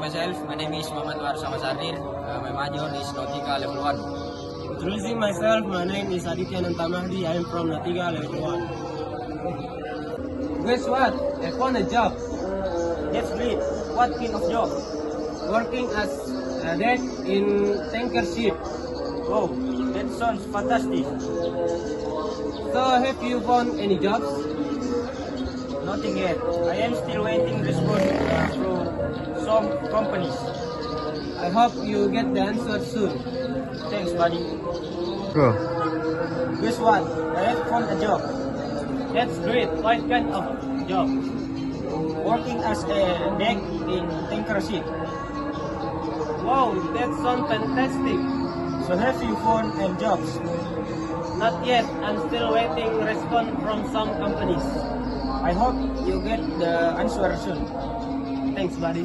myself, my name is Muhammad Warsama Sardin. My major is Nautica level 1. Introducing myself, my name is Aditya Nantamahdi. I am from Nautica level 1. Guess what? I found a job. That's great. What kind of job? Working as a deck in tanker ship. Oh, that sounds fantastic. So have you found any jobs? Nothing yet. I am still waiting response from some companies. I hope you get the answer soon. Thanks, buddy. Go. Guess what? I have found a job. That's great. What kind of job? Working as a deck in tanker ship. Wow, that sounds fantastic. So have you found any jobs? Not yet. I'm still waiting response from some companies. I hope you get the answer soon. Thanks, buddy.